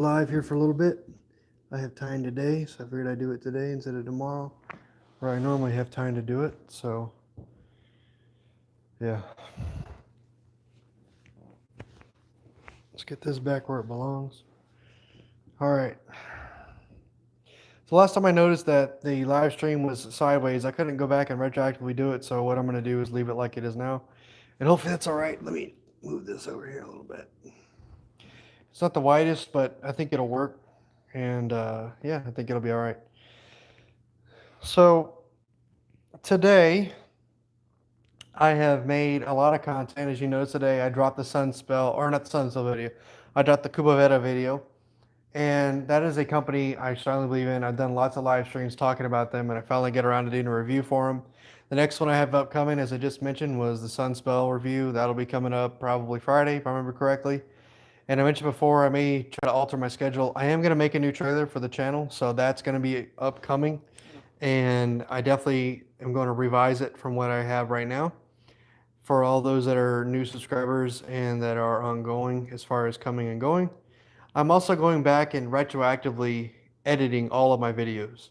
live here for a little bit. I have time today, so I figured I'd do it today instead of tomorrow, where I normally have time to do it. So, yeah, let's get this back where it belongs. All right. So last time I noticed that the live stream was sideways, I couldn't go back and retroactively do it. So what I'm going to do is leave it like it is now, and hopefully that's all right. Let me move this over here a little bit. It's not the widest, but I think it'll work, and yeah, I think it'll be all right. So today I have made a lot of content. As you noticed today, I dropped the Sunspell, or not the Sunspell video. I dropped the Kubaveta video. And that is a company I strongly believe in. I've done lots of live streams talking about them, and I finally get around to doing a review for them. The next one I have upcoming, as I just mentioned, was the Sunspell review. That'll be coming up probably Friday, if I remember correctly. And I mentioned before, I may try to alter my schedule. I am going to make a new trailer for the channel, so that's going to be upcoming. And I definitely am going to revise it from what I have right now for all those that are new subscribers and that are ongoing as far as coming and going. I'm also going back and retroactively editing all of my videos.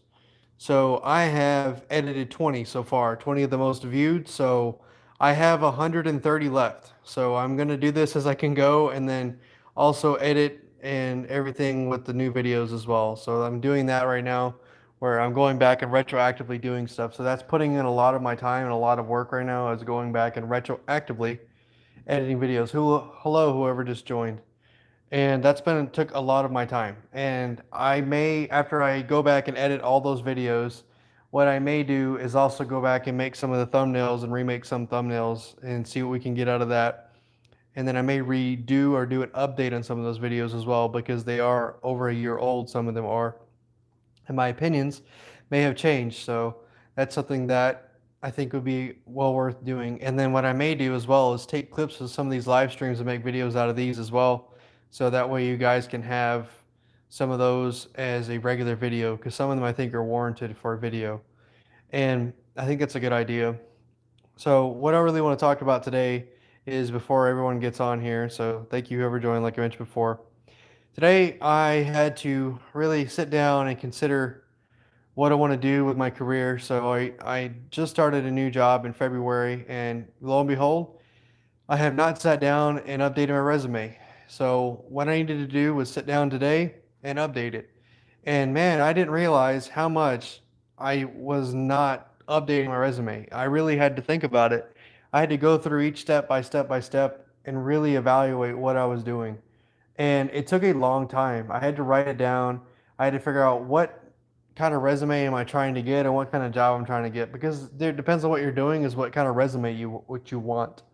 So I have edited 20 so far, 20 of the most viewed. So I have 130 left. So I'm going to do this as I can go and then also edit and everything with the new videos as well. So I'm doing that right now where I'm going back and retroactively doing stuff. So that's putting in a lot of my time and a lot of work right now is going back and retroactively editing videos. Hello, whoever just joined. And that's been took a lot of my time. And I may, after I go back and edit all those videos, what I may do is also go back and make some of the thumbnails and remake some thumbnails and see what we can get out of that. And then I may redo or do an update on some of those videos as well because they are over a year old. Some of them are, and my opinions may have changed. So that's something that I think would be well worth doing. And then what I may do as well is take clips of some of these live streams and make videos out of these as well. So that way you guys can have some of those as a regular video because some of them I think are warranted for a video. And I think that's a good idea. So what I really want to talk about today is before everyone gets on here. So thank you whoever joined, like I mentioned before. Today I had to really sit down and consider what I want to do with my career. So I just started a new job in February, and lo and behold, I have not sat down and updated my resume. So what I needed to do was sit down today and update it. And man, I didn't realize how much I was not updating my resume. I really had to think about it. I had to go through each step by step and really evaluate what I was doing. And it took a long time. I had to write it down. I had to figure out what kind of resume am I trying to get and what kind of job I'm trying to get because it depends on what you're doing is what kind of resume you want.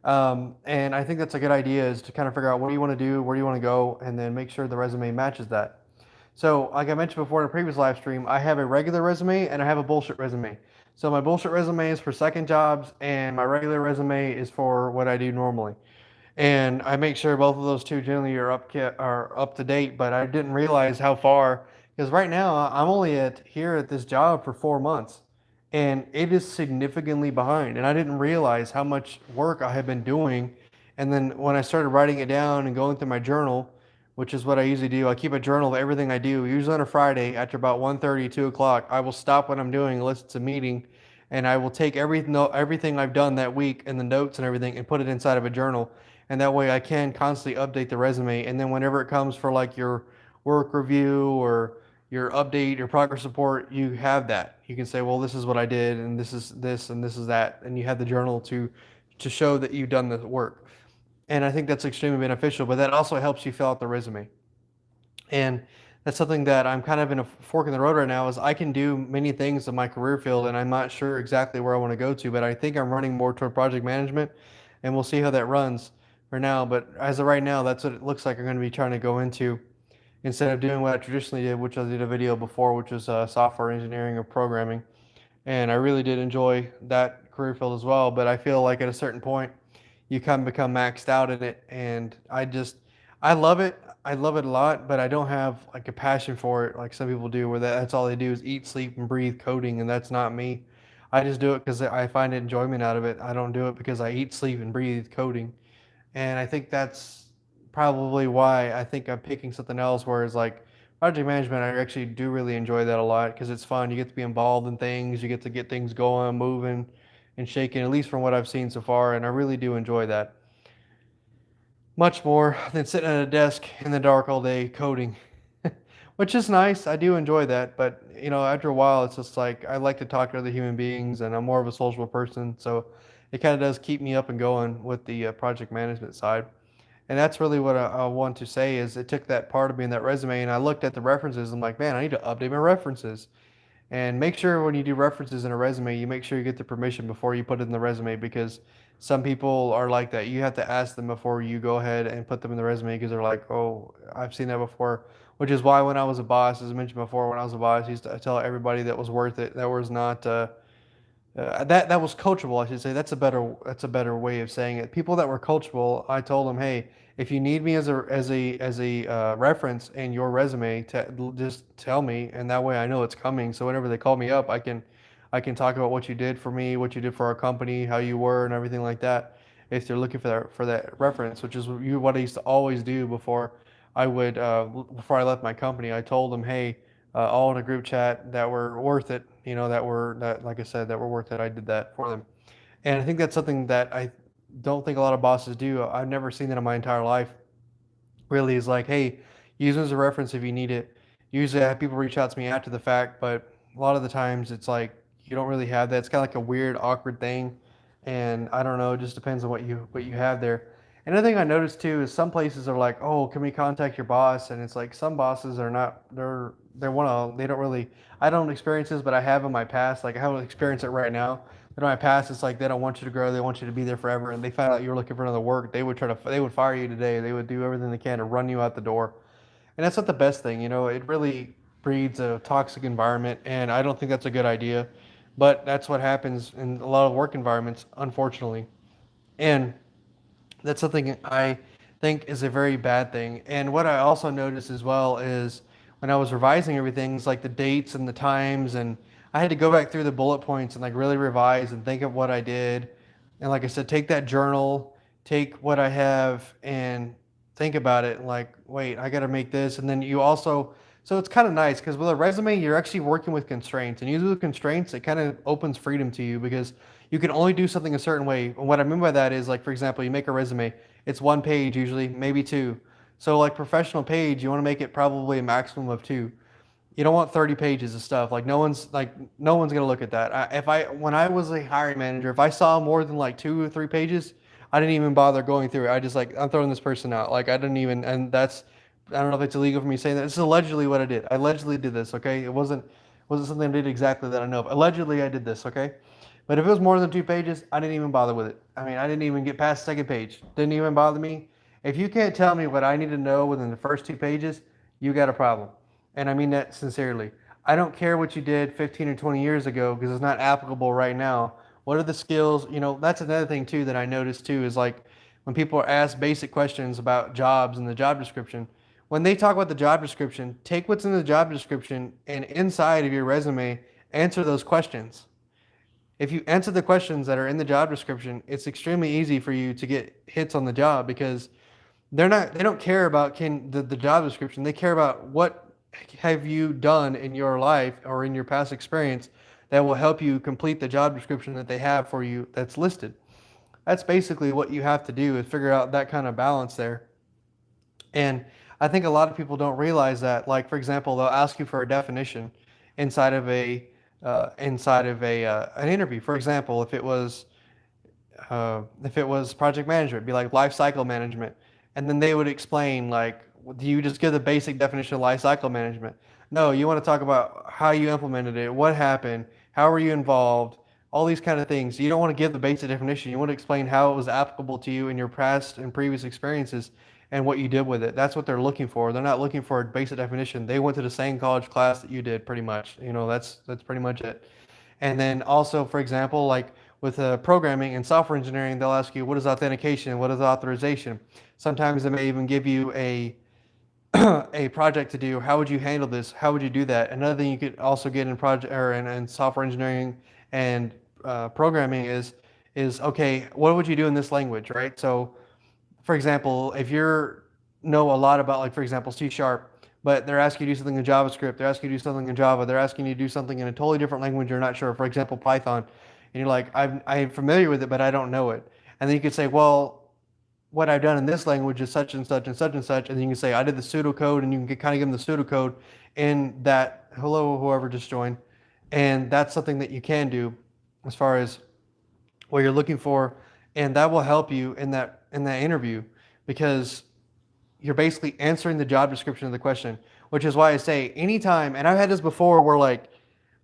And I think that's a good idea is to kind of figure out what do you want to do, where do you want to go, and then make sure the resume matches that. So, like I mentioned before in a previous live stream, I have a regular resume and I have a bullshit resume. So my bullshit resume is for second jobs, and my regular resume is for what I do normally. And I make sure both of those two generally are up to date. But I didn't realize how far because right now I'm only here at this job for 4 months, and it is significantly behind. And I didn't realize how much work I had been doing. And then when I started writing it down and going through my journal, which is what I usually do, I keep a journal of everything I do. Usually on a Friday after about 1:30, 2 o'clock, I will stop what I'm doing unless it's a meeting, and I will take everything I've done that week and the notes and everything and put it inside of a journal. And that way I can constantly update the resume. And then whenever it comes for like your work review or your update, your progress report, you have that. You can say, well, this is what I did, and this is this, and this is that, and you have the journal to show that you've done the work. And I think that's extremely beneficial. But that also helps you fill out the resume. And that's something that I'm kind of in a fork in the road right now is I can do many things in my career field and I'm not sure exactly where I want to go to, but I think I'm running more toward project management and we'll see how that runs for now. But as of right now, that's what it looks like I'm going to be trying to go into instead of doing what I traditionally did, which I did a video before, which was software engineering or programming. And I really did enjoy that career field as well. But I feel like at a certain point, you kind of become maxed out in it. And I love it. I love it a lot, but I don't have like a passion for it like some people do, where that's all they do is eat, sleep, and breathe coding, and that's not me. I just do it because I find enjoyment out of it. I don't do it because I eat, sleep, and breathe coding, and I think that's probably why I think I'm picking something else. Whereas like project management, I actually do really enjoy that a lot because it's fun. You get to be involved in things, you get to get things going, moving, and shaking. At least from what I've seen so far, and I really do enjoy that much more than sitting at a desk in the dark all day coding, which is nice. I do enjoy that, but after a while, it's just like I like to talk to other human beings, and I'm more of a social person, so it kind of does keep me up and going with the project management side. And that's really what I want to say is it took that part of me in that resume, and I looked at the references. I'm like, man, I need to update my references. And make sure when you do references in a resume, you make sure you get the permission before you put it in the resume because some people are like that. You have to ask them before you go ahead and put them in the resume because they're like, oh, I've seen that before. Which is why when I was a boss, as I mentioned before, when I was a boss, I used to tell everybody that was worth it, that was not that was coachable, I should say. That's a better way of saying it. People that were coachable, I told them, hey, if you need me as a reference in your resume, just tell me, and that way I know it's coming. So whenever they call me up, I can talk about what you did for me, what you did for our company, how you were, and everything like that. If they're looking for that reference, which is what I used to always do before I left my company, I told them, hey, all in a group chat that were worth it, that like I said, that were worth it. I did that for them. And I think that's something that I don't think a lot of bosses do. I've never seen that in my entire life. Really is like, hey, use it as a reference if you need it. Usually I have people reach out to me after the fact, but a lot of the times it's like you don't really have that. It's kind of like a weird, awkward thing. And I don't know, it just depends on what you have there. Another thing I noticed too is some places are like, oh, can we contact your boss? And it's like some bosses are not they don't really I don't experience this, but I have in my past. Like I haven't experienced it right now. But in my past, it's like they don't want you to grow. They want you to be there forever. And they found out you were looking for another work. They would fire you today. They would do everything they can to run you out the door. And that's not the best thing. It really breeds a toxic environment. And I don't think that's a good idea. But that's what happens in a lot of work environments, unfortunately. And that's something I think is a very bad thing. And what I also noticed as well is when I was revising everything, it's like the dates and the times, and I had to go back through the bullet points and like really revise and think of what I did. And like I said, take that journal, take what I have, and think about it. Like, wait, I got to make this, and then you also. So it's kind of nice because with a resume, you're actually working with constraints, and usually with constraints, it kind of opens freedom to you because you can only do something a certain way. And what I mean by that is, like, for example, you make a resume, it's one page usually, maybe two. So, like, professional page, you want to make it probably a maximum of two. You don't want 30 pages of stuff. No one's gonna look at that. When I was a hiring manager, if I saw more than like 2 or 3 pages, I didn't even bother going through it. I just like I'm throwing this person out. Like I didn't even, and that's I don't know if it's illegal for me saying that. This is allegedly what I did. I allegedly did this. Okay, it wasn't something I did exactly that I know of. Allegedly, I did this. Okay, but if it was more than 2 pages, I didn't even bother with it. I mean, I didn't even get past the second page. Didn't even bother me. If you can't tell me what I need to know within the first 2 pages, you got a problem. And I mean that sincerely. I don't care what you did 15 or 20 years ago because it's not applicable right now. What are the skills? That's another thing too that I noticed too is like when people are asked basic questions about jobs and the job description, when they talk about the job description, take what's in the job description and inside of your resume, answer those questions. If you answer the questions that are in the job description, it's extremely easy for you to get hits on the job because they don't care about the job description. They care about what have you done in your life or in your past experience that will help you complete the job description that they have for you that's listed. That's basically what you have to do is figure out that kind of balance there. And I think a lot of people don't realize that. Like for example, they'll ask you for a definition inside of a an interview. For example, if it was project management, it'd be like life cycle management. And then they would explain like, do you just give the basic definition of life cycle management? No, you want to talk about how you implemented it, what happened, how were you involved, all these kind of things. You don't want to give the basic definition. You want to explain how it was applicable to you in your past and previous experiences and what you did with it. That's what they're looking for. They're not looking for a basic definition. They went to the same college class that you did pretty much. That's pretty much it. And then also, for example, like with programming and software engineering, they'll ask you, what is authentication? What is authorization? Sometimes they may even give you a project to do. How would you handle this? How would you do that? Another thing you could also get in project or in software engineering and programming is okay, what would you do in this language, right? So, for example, if you're know a lot about, like, for example, C sharp, but they're asking you to do something in JavaScript, they're asking you to do something in Java, they're asking you to do something in a totally different language you're not sure. For example, Python, and you're like, I'm familiar with it, but I don't know it. And then you could say, well, what I've done in this language is such and such and such and such, and then you can say I did the pseudocode, and you can kind of give them the pseudocode in that. Hello, whoever just joined, and that's something that you can do as far as what you're looking for, and that will help you in that interview because you're basically answering the job description of the question, which is why I say anytime, and I've had this before where like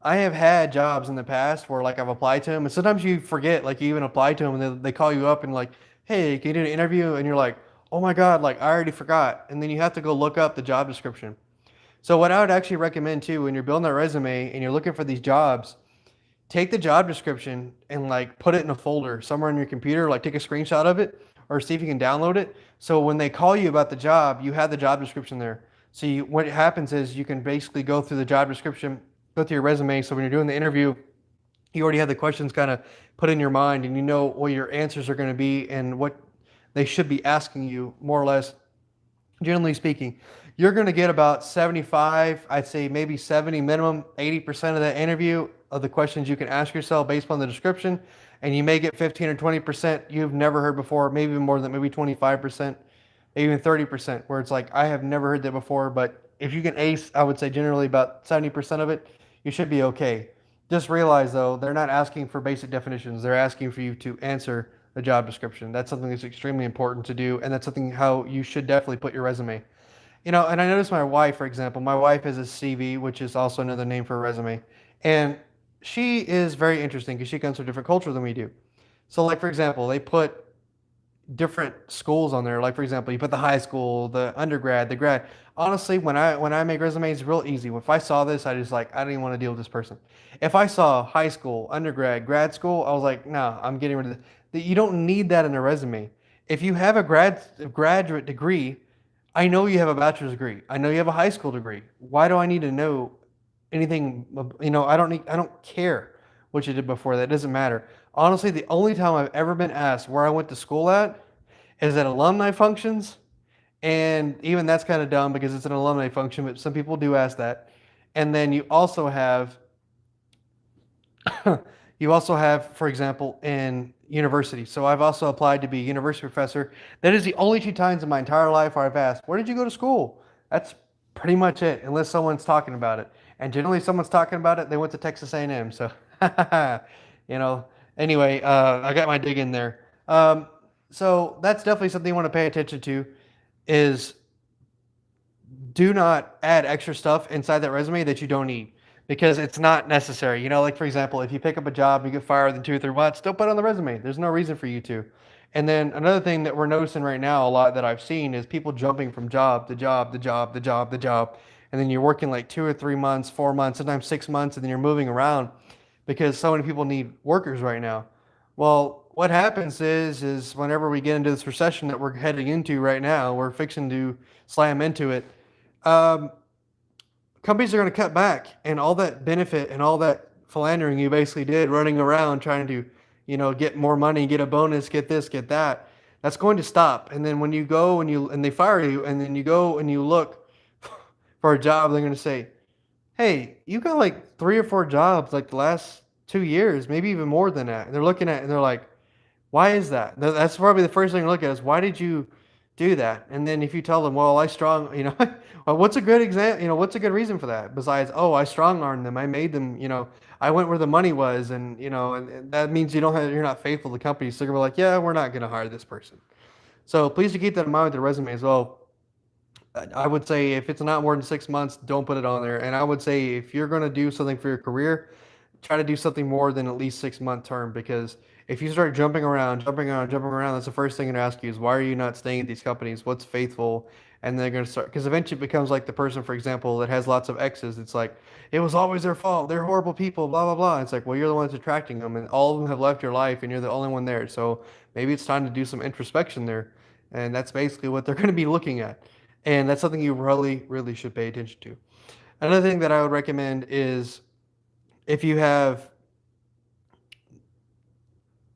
I have had jobs in the past where like I've applied to them and sometimes you forget, like you even applied to them and they call you up and like, hey, can you do an interview? And you're like, oh my God, like I already forgot. And then you have to go look up the job description. So what I would actually recommend too, when you're building that resume and you're looking for these jobs, take the job description and like put it in a folder somewhere on your computer, like take a screenshot of it or see if you can download it. So when they call you about the job, you have the job description there. So what happens is you can basically go through the job description, go through your resume. So when you're doing the interview, you already have the questions kind of put in your mind and you know what your answers are going to be and what they should be asking you more or less. Generally speaking, you're going to get about 75, I'd say maybe 70 minimum, 80% of that interview of the questions you can ask yourself based on the description. And you may get 15 or 20% you've never heard before, maybe more than maybe 25%, maybe even 30%, where it's like, I have never heard that before. But if you can ace, I would say generally about 70% of it, you should be okay. Just realize though, they're not asking for basic definitions. They're asking for you to answer the job description. That's something that's extremely important to do. And that's something how you should definitely put your resume. And I noticed my wife, for example, my wife has a CV, which is also another name for a resume. And she is very interesting because she comes from a different culture than we do. So, like, for example, they put different schools on there. Like, for example, you put the high school, the undergrad, the grad. Honestly, when I make resumes, it's real easy. If I saw this, I just like I didn't want to deal with this person. If I saw high school, undergrad, grad school, I was like, no, I'm getting rid of this. You don't need that in a resume. If you have a graduate degree, I know you have a bachelor's degree. I know you have a high school degree. Why do I need to know anything? I don't care what you did before that. It doesn't matter. Honestly, the only time I've ever been asked where I went to school at is at alumni functions. And even that's kind of dumb because it's an alumni function, but some people do ask that. And then you also have, for example, in university. So I've also applied to be a university professor. That is the only two times in my entire life where I've asked, where did you go to school? That's pretty much it, unless someone's talking about it. And generally someone's talking about it, they went to Texas A&M. So, you know, anyway, I got my dig in there. So that's definitely something you want to pay attention to is do not add extra stuff inside that resume that you don't need because it's not necessary. Like for example, if you pick up a job, you get fired within 2 or 3 months, don't put it on the resume. There's no reason for you to. And then another thing that we're noticing right now a lot that I've seen is people jumping from job to job to job to job to job. And then you're working like 2 or 3 months, 4 months, sometimes 6 months, and then you're moving around because so many people need workers right now. Well, what happens is whenever we get into this recession that we're heading into right now, we're fixing to slam into it. Um, Companies are going to cut back, and all that benefit and all that philandering you basically did, running around trying to, get more money, get a bonus, get this, get that. That's going to stop. And then when you go and they fire you, and then you go and you look for a job, they're going to say, hey, you got like 3 or 4 jobs like the last 2 years, maybe even more than that. And they're looking at it and they're like, why is that? That's probably the first thing to look at is why did you do that? And then if you tell them, well, I strong, well, what's a good example? What's a good reason for that? Besides, oh, I strong armed them. I made them, I went where the money was. And that means you're not faithful to the company. So they're gonna be like, yeah, we're not going to hire this person. So please do keep that in mind with the resume as well. I would say if it's not more than 6 months, don't put it on there. And I would say if you're going to do something for your career, try to do something more than at least 6 month term because if you start jumping around, that's the first thing to ask you is why are you not staying at these companies? What's faithful? And they're going to start because eventually it becomes like the person, for example, that has lots of exes. It's like it was always their fault. They're horrible people. Blah blah blah. It's like well, you're the ones attracting them, and all of them have left your life, and you're the only one there. So maybe it's time to do some introspection there, and that's basically what they're going to be looking at, and that's something you really really should pay attention to. Another thing that I would recommend is if you have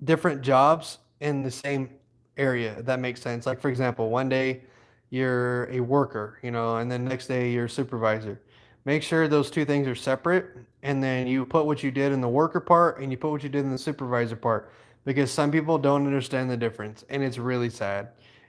different jobs in the same area, if that makes sense. Like for example, one day you're a worker, and then next day you're a supervisor. Make sure those two things are separate, and then you put what you did in the worker part and you put what you did in the supervisor part, because some people don't understand the difference, and it's really sad.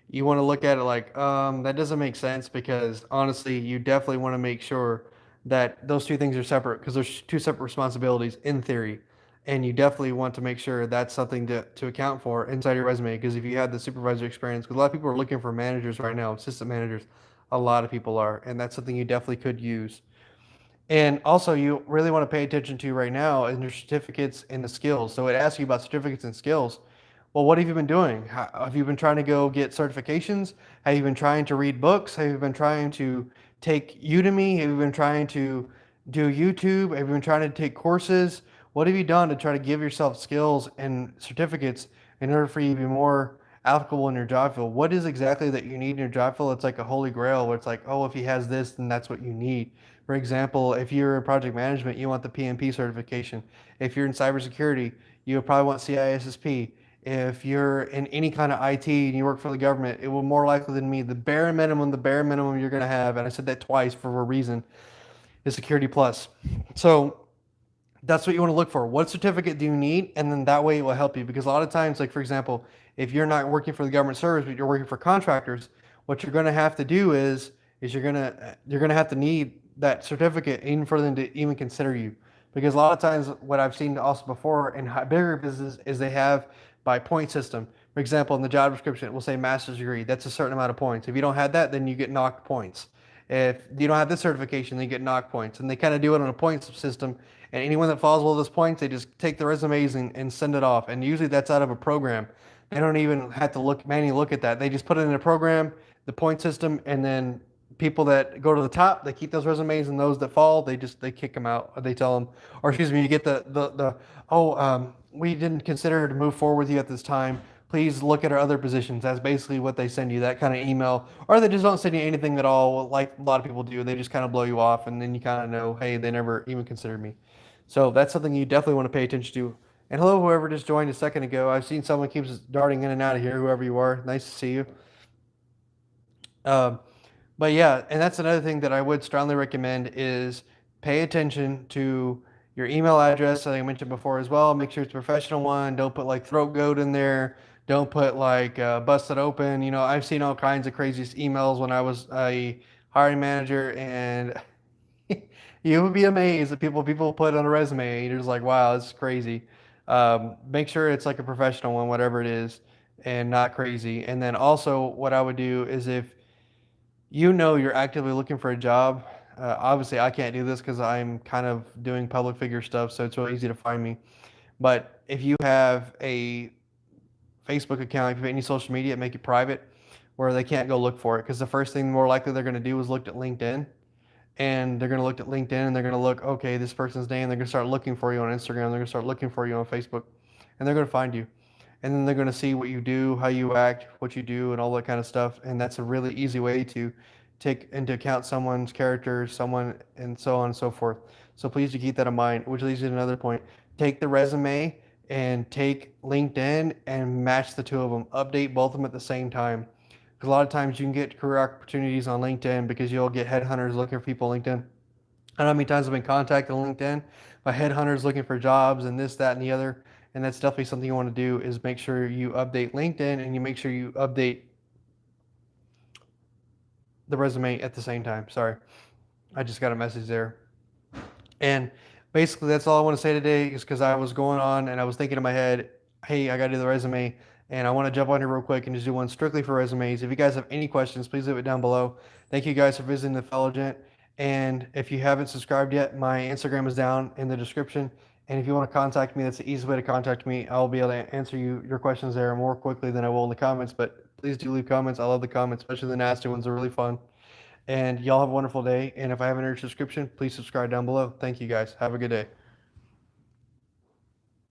You want to look at it like, that doesn't make sense, because honestly, you definitely want to make sure that those two things are separate, because there's two separate responsibilities in theory. And you definitely want to make sure that's something to account for inside your resume. Because if you had the supervisor experience, because a lot of people are looking for managers right now, assistant managers, a lot of people are, and that's something you definitely could use. And also, you really want to pay attention to right now in your certificates and the skills. So it asks you about certificates and skills. Well, what have you been doing? Have you been trying to go get certifications? Have you been trying to read books? Have you been trying to take Udemy? Have you been trying to do YouTube? Have you been trying to take courses? What have you done to try to give yourself skills and certificates in order for you to be more applicable in your job field? What is exactly that you need in your job field? It's like a holy grail where it's like, oh, if he has this, then that's what you need. For example, if you're in project management, you want the PMP certification. If you're in cybersecurity, you would probably want CISSP. If you're in any kind of IT and you work for the government, it will more likely than me, the bare minimum you're going to have, and I said that twice for a reason, is Security Plus. So that's what you want to look for. What certificate do you need? And then that way it will help you. Because a lot of times, like for example, if you're not working for the government service, but you're working for contractors, what you're going to have to do is you're gonna have to need that certificate even for them to even consider you. Because a lot of times, what I've seen also before in bigger businesses is they have by point system. For example, in the job description, it will say master's degree. That's a certain amount of points. If you don't have that, then you get knocked points. If you don't have this certification, then you get knocked points. And they kind of do it on a points system. And anyone that falls below those points, they just take the resumes and send it off. And usually that's out of a program. They don't even have to manually look at that. They just put it in a program, the point system, and then people that go to the top, they keep those resumes, and those that fall, they kick them out. Or they tell them, or excuse me, you get the oh, we didn't consider to move forward with you at this time. Please look at our other positions. That's basically what they send you, that kind of email. Or they just don't send you anything at all, like a lot of people do. They just kind of blow you off, and then you kind of know, hey, they never even considered me. So that's something you definitely want to pay attention to. And hello, whoever just joined a second ago. I've seen someone keeps darting in and out of here, whoever you are. Nice to see you. Um, but yeah, and that's another thing that I would strongly recommend is pay attention to your email address, like I mentioned before as well. Make sure it's a professional one. Don't put like throat goat in there. Don't put like busted open. I've seen all kinds of craziest emails when I was a hiring manager, and you would be amazed at people put on a resume. You're just like, wow, this is crazy. Make sure it's like a professional one, whatever it is, and not crazy. And then also, what I would do is if you're actively looking for a job. Obviously, I can't do this because I'm kind of doing public figure stuff, so it's really easy to find me. But if you have a Facebook account, if you have any social media, make it private where they can't go look for it. Because the first thing more likely they're going to do is look at LinkedIn. And they're going to look at LinkedIn and they're going to look, okay, this person's name. They're going to start looking for you on Instagram. They're going to start looking for you on Facebook. And they're going to find you. And then they're going to see what you do, how you act, what you do, and all that kind of stuff. And that's a really easy way to take into account someone's character, someone, and so on and so forth. So please do keep that in mind, which leads to another point. Take the resume and take LinkedIn and match the two of them. Update both of them at the same time. Because a lot of times you can get career opportunities on LinkedIn because you'll get headhunters looking for people on LinkedIn. I don't know how many times I've been contacted on LinkedIn by headhunters looking for jobs and this, that, and the other. And that's definitely something you want to do is make sure you update LinkedIn and you make sure you update the resume at the same time. Sorry, I just got a message there. And basically that's all I want to say today is because I was going on and I was thinking in my head, hey, I got to do the resume. And I want to jump on here real quick and just do one strictly for resumes. If you guys have any questions, please leave it down below. Thank you guys for visiting the Felogent. And if you haven't subscribed yet, my Instagram is down in the description. And if you want to contact me, that's the easiest way to contact me. I'll be able to answer your questions there more quickly than I will in the comments. But please do leave comments. I love the comments, especially the nasty ones. They're really fun. And y'all have a wonderful day. And if I haven't heard your subscription, please subscribe down below. Thank you guys. Have a good day.